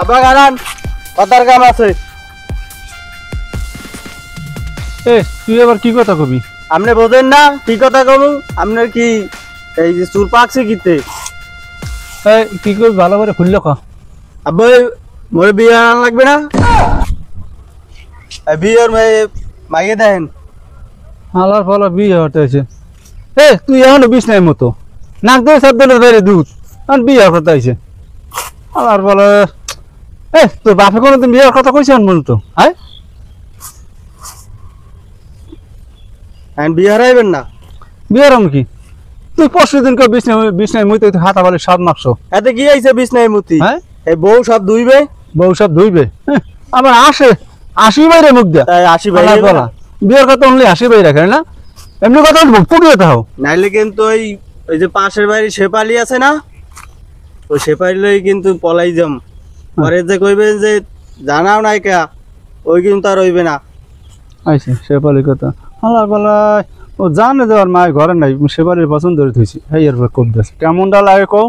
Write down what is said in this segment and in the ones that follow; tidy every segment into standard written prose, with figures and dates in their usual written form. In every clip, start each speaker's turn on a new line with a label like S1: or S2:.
S1: আব্বা গানান কথার কাম আছে।
S2: তুই এবার কি কথা কবি?
S1: আপনি বোঝেন না কি কথা কমু? আপনার কি এই যে চুল পাকছে কিতে?
S2: কি করবি ভালো করে খুললে ক।
S1: আব্বা মোরে বিয়ে আনা লাগবে না? বিয়ের মাইয়ে দেন।
S2: হালার ফালা বিয়ে হতে আছে। তুই এখনো বিষ নাই মতো নাক দিয়ে সব দিনের বাইরে দুধ এখন বিয়ে কথা হয়েছে। হালার ফালা তোর বাপে কোনোদিন বিয়ের কথা কইছে বলতো তো? হ্যাঁ
S1: বিয়ে হারাইবেন না?
S2: বিয়ের আমি কি তুই পরশু দিন কে বিষ নাই মুই তো হাতা বলে সাত মারছো।
S1: এতে কি আইছে বিছনায় মুতি?
S2: হ্যাঁ
S1: এই বউ সব ধুইবে,
S2: বউ সব ধুইবে। আবার আসি বাইরে মুখ দেয়া
S1: তাই আসি ভাই
S2: বলা বিয়ের কথা অনলি আসি বাইরে রাখে না এমনি কথা পুকিয়ে তাও
S1: নাইলে কিন্তু ওই যে পাশের বাড়ি শেপালি আছে না, ওই শেপালি কিন্তু পলাই যাম পরে যে কইবে যে জানাও নাই কে ওই কিন্তু আর হইবে না।
S2: আইছে শেপালির কথা হালার পালায় ও জানে যে ওর মায়ের ঘরে নাই শেপালির পছন্দ করে থইছি। এই এর কব দেশ কেমনটা লাগে কও?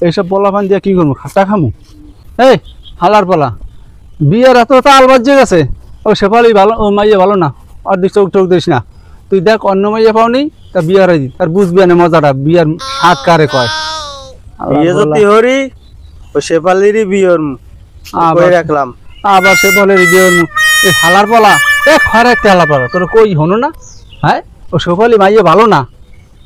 S2: এইসব পোলা পান দিয়ে কি করবো? খাটা খামু? হালার পালা বিয়ের এত তাল বাজে গেছে। ও শেপালি ভালো, ও মাইয়ে ভালো না, আর দিক চোখ টোক দিস না। তুই দেখ অন্য মাইয়া পাওনি তা বিয়ার দি তার বুঝবি না মজাটা বিয়ার হাত কারে কয়।
S1: বিয়ে যদি হরি ও শেপালিরই বিয়ের কই রাখলাম।
S2: আবার শেপালির বিয়ের এই হালার পালা খরে একটা হালা পালা তোর কই হনো না? হ্যাঁ ও শেপালি মাইয়ে ভালো না।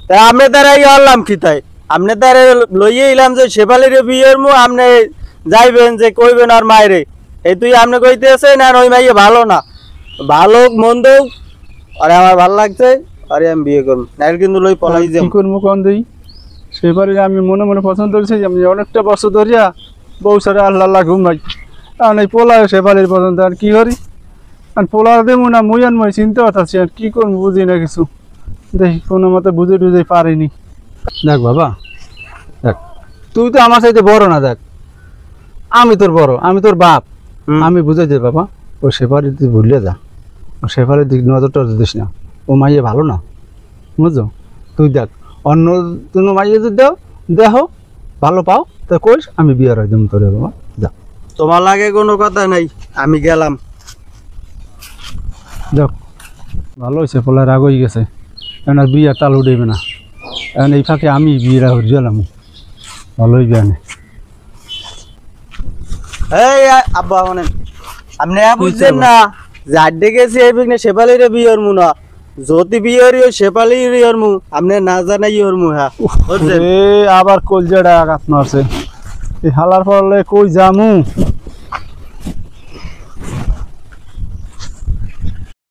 S1: তাই আপনি তারাই আনলাম কি তাই আপনি তারে লইয়ে এলাম যে শেপালির বিয়ের আপনি যাইবেন যে কইবেন আর মায়েরে এই তুই আপনি কইতে আছেন আর ওই মাইয়ে ভালো না। ভালো মন্দ আরে আমার ভালো লাগছে আরে আমি বিয়ে করব নাইলে কিন্তু লই পলাই যাম।
S2: কি করবো কোন দেই শেপালি আমি মনে মনে পছন্দ করেছি। আমি অনেকটা বছর ধরিয়া বউ সারে আল্লাহ আল্লাহ ঘুমাই কারণ এই পোলায় শেপালির পছন্দ আর কি করি আর পোলা দেবো না মুই আর মই চিন্তা করতেছি আর কি করবো বুঝি না কিছু। দেখি কোনো মতে বুঝে টুঝে পারিনি। দেখ বাবা দেখ তুই তো আমার চাইতে বড় না। দেখ আমি তোর বড়, আমি তোর বাপ, আমি বুঝাই দে বাবা ও শেফালির তুই ভুলে যা। ও শেফালির দিক নজরটা দিস না, ও মাইয়ে ভালো না বুঝছো। তুই দেখ অন্য কোনো মাইয়ে যদি দেহ ভালো পাও তা কইস আমি বিয়ে রাখ দেব তোরে বাবা। যা
S1: তোমার লাগে কোনো কথা নাই আমি গেলাম।
S2: যাক ভালো হয়েছে পোলা রাগ হয়ে গেছে এখন আর বিয়ে তাল উঠেবে না। এখন এই ফাঁকে আমি বিয়েরা হয়ে গেলাম ভালোই বিয়ে নেই।
S1: এই আব্বা মানে আপনি বুঝছেন না যে আড্ডে গেছি এই বিঘ্নে শেপালির বিয়ের মু না যদি বিয়ের শেপালির ইয়র মু আপনি না জানাই ইয়র মু। হ্যাঁ
S2: আবার কলজাটা আঘাত মারছে এই হালার ফলে কই জামু।